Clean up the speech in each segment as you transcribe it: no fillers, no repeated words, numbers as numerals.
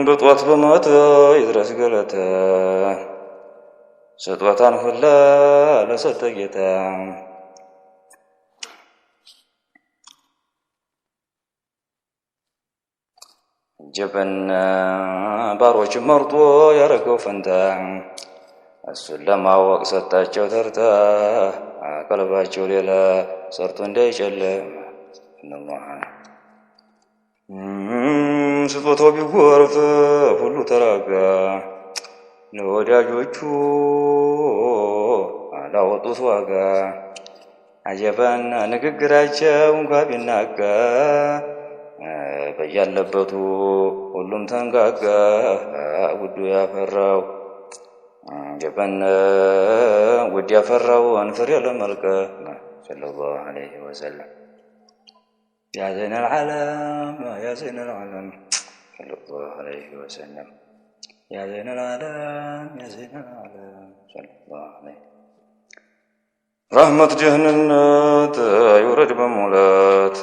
በጧት በማታ ይድረስ ገለታ ስጦታን ሁላ ለሰጠ ጌታ ጀበን ባሮች መርጦ ያረገው ፈንታ እሱን ለማወቅ ሰጣቸው ተርታ ቀልባቸው ሌላ ሰርቶ እንዳይጨልም ስጦታው ቢጎርፍ ሁሉ ተራጋ ለወዳጆቹ አላወጡት ዋጋ አጀበን ንግግራቸው እንኳ ቢናጋ በያለበቱ ሁሉም ተንጋጋ ውዱ ያፈራው ጀበን ውድ ያፈራውን ፍሬ ለመልቀም ሰለላሁ ዐለይሂ ወሰለም يا زين العالم يا زين العالم صلى الله عليه وسلم يا زين العالم يا زين العالم صلى الله عليه رحمة جهنمات يورد بمولات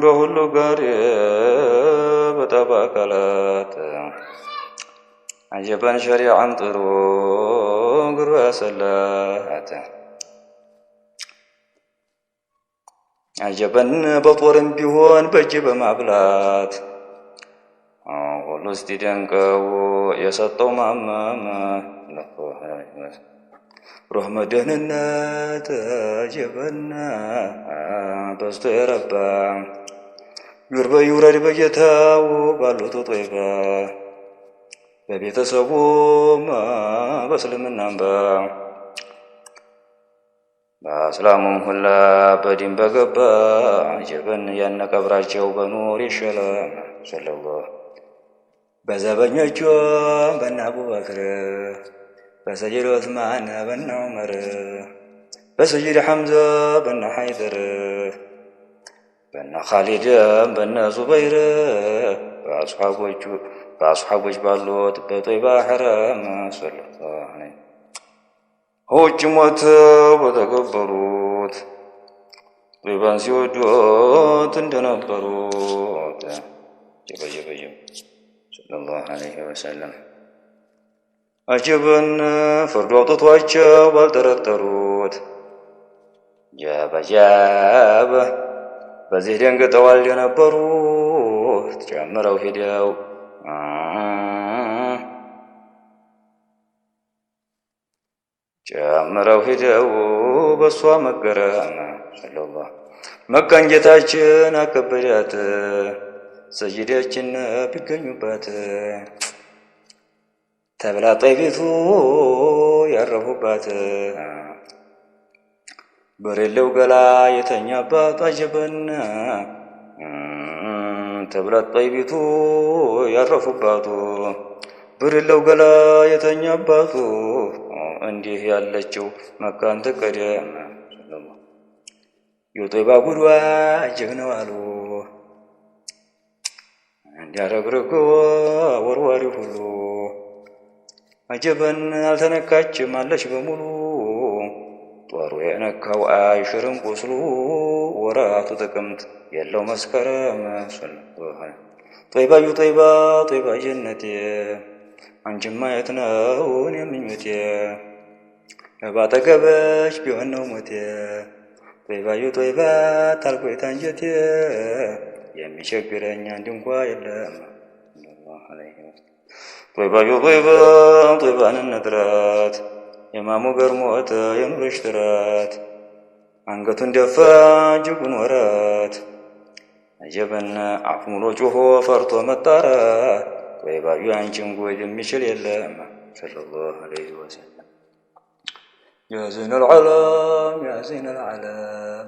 بهلو قاري بتباكلات عجبا شريعا طرق رسلات عجبا بطور بيهون بجي بمعبلات والله استدنقو يسطو ماما رحمة دهننات عجبنا بستو يربا يربا يورد بجتاو بالو تطيبا ببيتسبو ما بسلمنا با በእስላሙም ሁላ በዲን በገባ ጀበን ያነቀብራቸው በኑር ይሸለም ሰለላሁ በዘበኞቹ በነ አቡበክር በሰይድ ዑስማን በነ ዑመር በሰይድ ሐምዛ በነ ሐይደር በነ ኻሊድ በነ ዙበይር በአስሓቦች ባሉት በጦይባ ሐረም ሰለላሁ ዐለይሂ ውጭ ሞተው በተቀበሩት ጦይባን ሲወዱት እንደነበሩት ጀበጀበጀ ሰለላሁ ዐለይሂ ወሰለም አጀበን ፍርድ አውጥቷቸው ባልጠረጠሩት ጃበጃበ በዚህ ደንግጠዋል የነበሩት ጨምረው ሄደው ጨምረው ሄደው በሷ መገረም ሰለላሁ መካን ጌታችን አከበዳት ሰይዳችን ቢገኙባት ተብላ ጠይቢቱ ያረፉባት በሬለው ገላ የተኛባት አጀበን ተብላ ጠይቢቱ ያረፉባቱ በሬለው ገላ የተኛባቱ እንዲህ ያለችው መካን ተቀደም ሰለላሁ የጦይባ ጉዷ እጅግ ነው አሉ እንዲያረግርጎ ወርዋሪ ሁሉ አጀበን አልተነካችም አለች በሙሉ ጦሩ የነካው አይሽርም ቁስሉ ወራቱ ጥቅምት የለው መስከረም ሰለላሁ ጦይባዩ ጦይባ ጀነቴ አንቺማ የት ነው እኔ ምኞቴ ባጠገበሽ ቢሆን ነው ሞቴ ጦይባዩ ጦይባ ታልቆይታ አንጀቴ የሚቸግረኝ አንድ እንኳ የለም ጦይባዩ ጦይባን ነጥራት የማሙ ገርሞት የኑረሽ ጥራት አንገቱን ደፋ እጅጉን ወራት አጀበን አፍ ሙሎ ጮሆ ፈርቶ መጣራት ጦይባዩ አንቺን ጎድ የሚችል የለም ሰለላሁ ዐለይሂ ወሰለም يا زين العالم يا زين العالم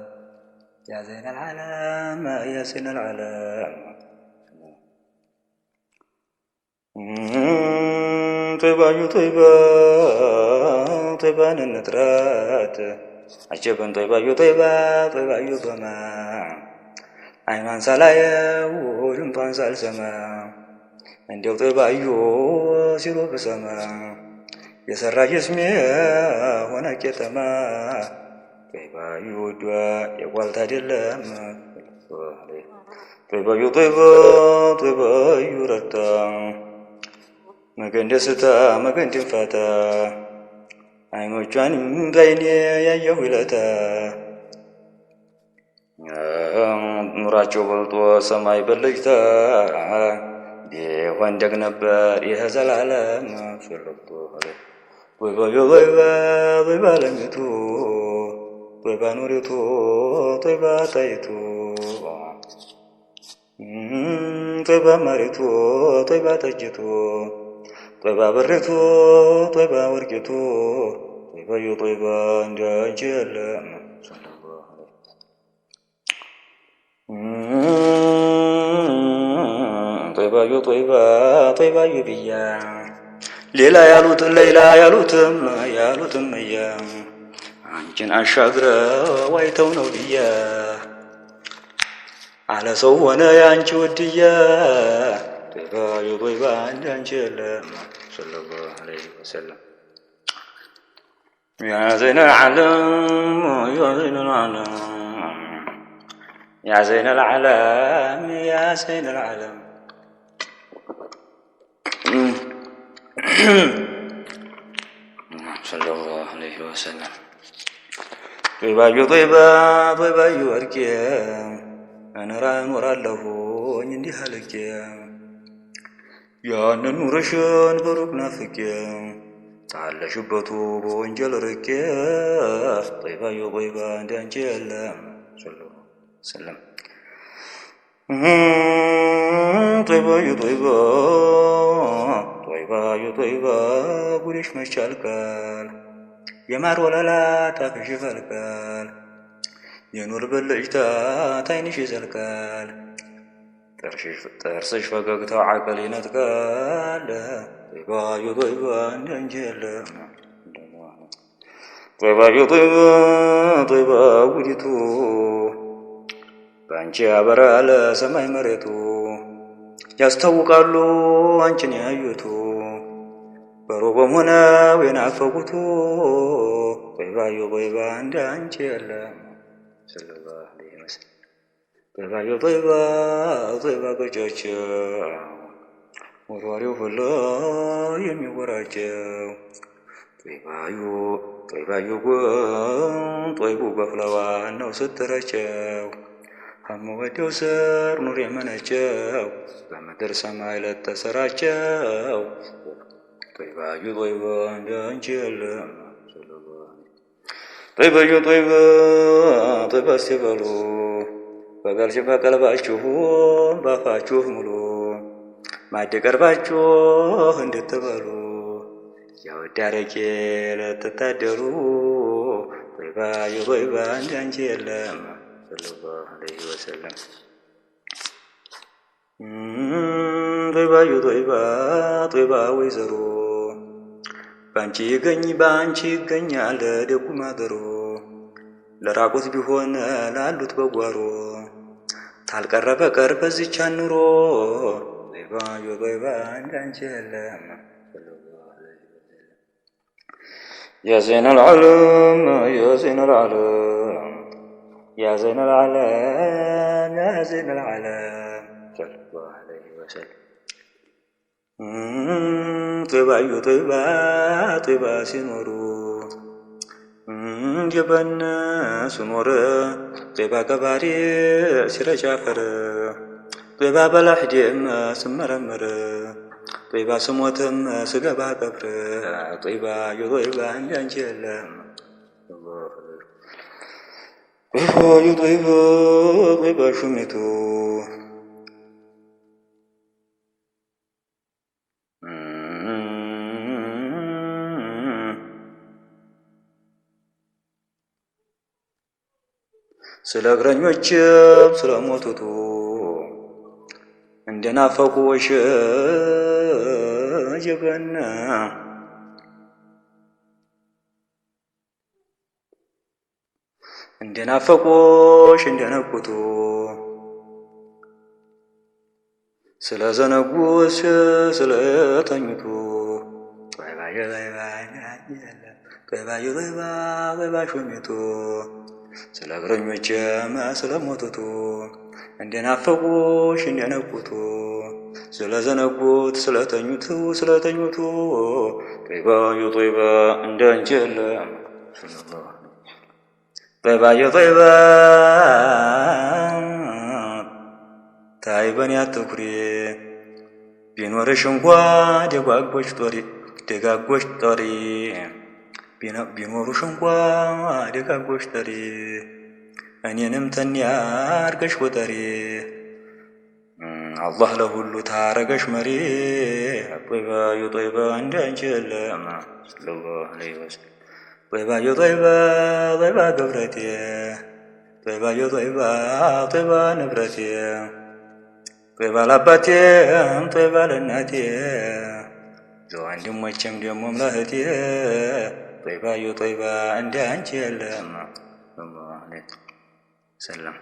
يا زين العالم يا زين العالم طيبايو طيبان النترات عجبا طيبايو طيبايو بما አይኗን ሳላየው ድምጧን ሳልሰማ እንዲያው ጦይባዩ ሲሉ ብሰማ የሰራ ጅስሜ ሆነ ቄጠማ ጦይባዩ ወዷ የጓልት አይደለም طيبة طيبة يرتا مكان دستا مكان تنفاتا አይኖቿን በዓይኔ ያየሁ ይለታ ኑራቸው በልጦ ሰማይ በልጅታ ቢሆን ደግ ነበር ይህ ዘላለም ፈለግቶ ጦይባ ለሚቱ ጦይባ ኑሪቱ ጦይባ ጣይቱ ጦይባ ማሪቱ ጦይባ ጠጅቱ ጦይባ በሬቱ ጦይባ ወርቂቱ ጦይባ እንዳንቺ የለም ጦይባዩ ብያ ሌላ ያሉትም እያ አንቺን አሻግረው አይተው ነው ብያ አለ ሰው ሆነ ያንቺ ውድያ ጦይባ እንዳንቺ የለም ሰለላሁ ዐለይሂ ወሰለም ያ ዘይነል ዓለም يا زين العالم يا زين العالم صلى الله عليه وسلم طيبة يوركي أنا نور الله عندي حالك يا نورشان بروك نافك تعال شبتو بونجل ركي طيبة عند أنجل صلى الله سلام طيبة قوليش مشالكال يا مار ولا لا تافش فالكال يا نور باللجتا تاينش زلكال ترسش فقاقتا عقلينا تقال طيبة ننجل طيبة قوليتو በአንቺ ያበራል ሰማይ መሬቱ ያስታውቃሉ አንቺን ያዩቱ በሩቅም ሆነ የናፈቁቱ ጦይባ እንደ አንቺ የለም ሰለላሁ ዐለይሂ ወሰለም ጦይባ ገጫቸው ወርዋሪው ሁሉ የሚወራቸው ጦይቡ በፍለዋን ነው ስትረቸው አሞወደው ስር ኑር የመነቸው በምድር ሰማይ ለተሰራቸው ጦይባዩ እንደ አንቺ የለም ጦይባ ሲበሉ በቀልባችሁ ባፋችሁ ሙሉ ማዕድ ቀርባችሁ እንድትበሉ ያወዳረቄ ለተታደሉ ጦይባ እንደ አንቺ የለም ሰለላሁ ዐለይሂ ወሰለም ጦይባ ወይዘሮ ባንቺ ይገኛል ደጉ ማገሮ ለራቁት ቢሆን ላሉት በጓሮ ታልቀረበ ቀር በዚች ኑሮ ጦይባ እንዳንቺ የለም ያ ዘይነል ዓለም يا زين العالم صلى الله عليه وسلم ጦይባ ሲኖሩ ጀበን ስኖር ጦይባ ቀባሪ ሲረጫፈር ጦይባ በላሕዴም ስመረመር ጦይባ ስሞትም ስገባ ቀብር ጦይባ እንዳንቺ የለም ጦይባ ሹሚቱ ስለ እግረኞችም ስለ ሞቱቱ እንደናፈቁሽ ጀበና እንደናፈቁሽ እንደነቁቱ ስለ ዘነጉሽ ስለ ተኙቱ ጦይባ ሹሚቱ ስለ እግረኞችም ስለ ሞቱቱ እንደናፈቁሽ እንደነቁቱ ስለዘነጉት ስለተኙቱ ጦይባዩ ጦይባ እንዳንቺ የለም ጦይባዩ ጦይባ ታይበን ያትኩሪ ቢኖርሽ እንኳ ደጋጎች ጦሪ ቢኖሩሽ እንኳ ደጋጎች ጦሪ እኔንም ተንያ አርገሽ ቁጠሪ አላህ ለሁሉ ታረገሽ መሪ ጦይባዩ ጦይባ እንዳንቺ የለም ሰለላሁ ዐለይሂ ወሰለም ጦይባዩ ጦይባ ጦይባ ገብረቴ ጦይባዩ ጦይባ ጦይባ ንብረቴ ጦይባ ለአባቴ ጦይባ ለእናቴ ለወንድሞቼም ደሞም ለእህቴ ጦይባዩ ጦይባ እንዳንቺ የለም ሰለላሁ ዐለይሂ ወሰለም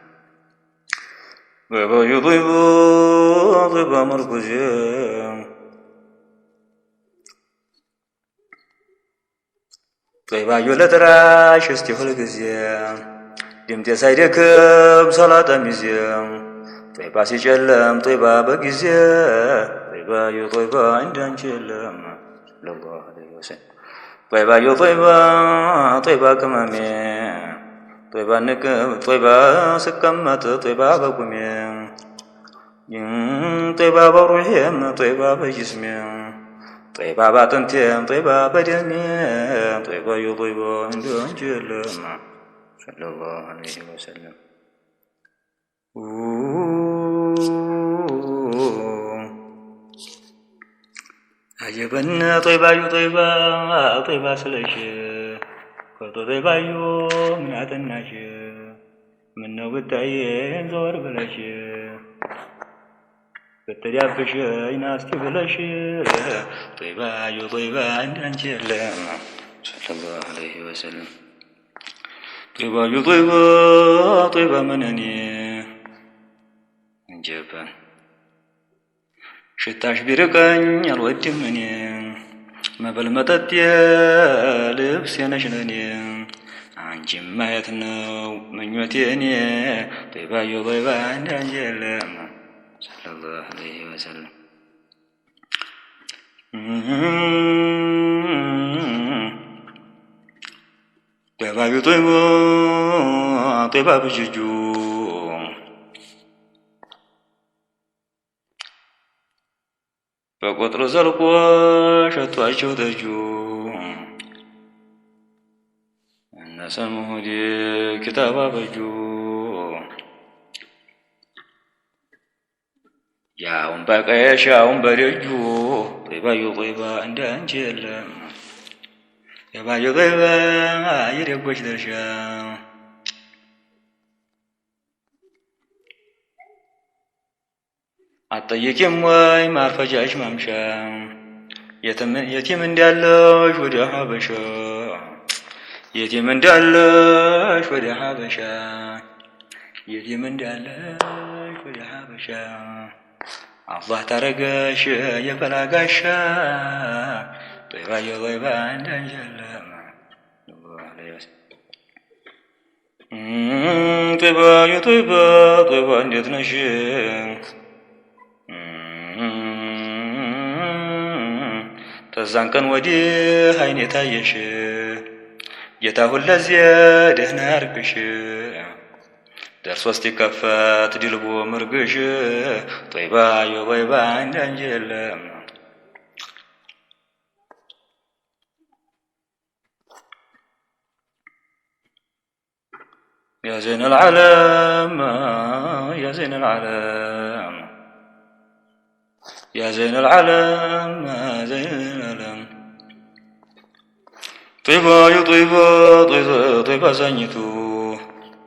ጦይባዩ ጦይባ ጦይባ ምርኩዜ ጦይባዩ ለጥራሽ እስቲ ሁልጊዜ ድምጤ ሳይደክም ሰላጣ ሚዜ ጦይባ ሲጨለም ጦይባ በጊዜ ጦይባዩ ጦይባ እንዳንቺ የለም ሰለላሁ ዐለይሂ ወሰለም ጦይባዩ ጦይባ ጦይባ ቅመሜ ጦይባ ስቀመጥ ጦይባ በቁሜ ጦይባ በሩሄም ጦይባ በጅስሜ ጦይባ ባጥንቴም ጦይባ በደሜ ጦይባዩ ጦይባ እንዳንቺ የለም ሰለላሁ ዐለይሂ ወሰለም አጀበን ጦይባዩ ጦይባ ጦይባ ስለሽ ጦይባዩ ምን አጠናሽ ምነው ብታየን ዞር ብለሽ ብትዳብሽ ይናስቲ ብለሽ ጦይባዩ ጦይባ እንዳንቺ የለም ሰለላሁ ዐለይሂ ወሰለም ጦይባዩ ጦይባ ጦይባ መነኔ እንጀበን ሽታሽ ቢርቀኝ አልወድም እኔ መብል መጠጥ ልብስ የነሽ ለኔ አንቺን ማየት ነው ምኞቴ እኔ ጦይባዩ ጦይባ እንዳንቺ የለም ሰለላሁ ዐለይሂ ወሰለም ጦይባዩ ጦይባ ጦይባ ብጅጁ በቁጥር ዘልቆ ሸቷቸው ተጁ እነሰሙዲ ኪታባ በጁ ያውን በቀየሽ ያውን በደጁ ጦይባዩ ጦይባ እንዳንቺ የለም ጦይባዩ ጦይባ የደጎች ድርሻ አትጠይቂም ወይ ማርፈጃሽ ማምሻ የቲም እንዳለሽ ወደ ሀበሻ የቲም እንዳለሽ ወደ ሀበሻ የቲም እንዳለሽ ወደ ሀበሻ አላህ ታረገሽ የፈላጋሻ ጦይባዩ ጦይባ እንዳንቺ የለም ጦይባዩ ጦይባ ጦይባ እንዴት ነሽ ከዛን ቀን ወዲህ አይኔ ታየሽ ጌታ ሁለዚህ ደህና ያርግሽ ደርሶ እስቲከፈት ድልቦ ምርግሽ ጦይባዩ ጦይባ እንዳንቺ የለም يا زين العالم يا زين العالم يا زين العالم زين العالم ጦይባዩ ጦይባ ጦይባ ዛኝቱ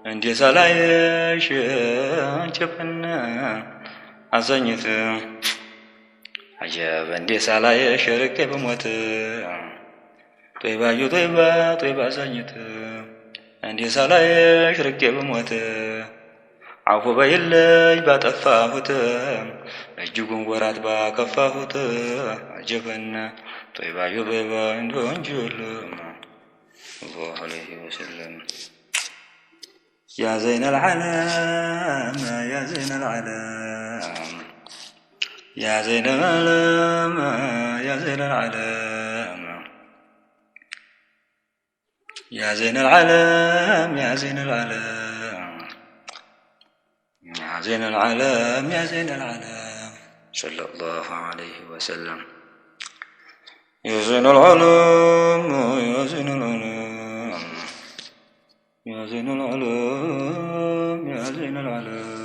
እንዴ ሳላየሽ አንቺፈና አዛኝት አጀብ እንዴ ሳላየሽ ርቄ በሞት ጦይባዩ ጦይባ ጦይባ ዛኝት እንዴ ሳላየሽ ርቄ በሞት አፉ በይለኝ ባጠፋሁት እጅጉን ወራት ባከፋሁት አጀበና ጦይባዩ ጦይባ እንዳንቺ የለም ሰለላሁ ዐለይሂ ወሰለም يا زين العالم يا زين العالم يا زين العالم يا زين العالم يا زين العالم يا زين العالم يا زين العالم يا زين العالم صلى الله عليه وسلم يا زين العالم يا زين العالم يا زين العالم يا زين العالم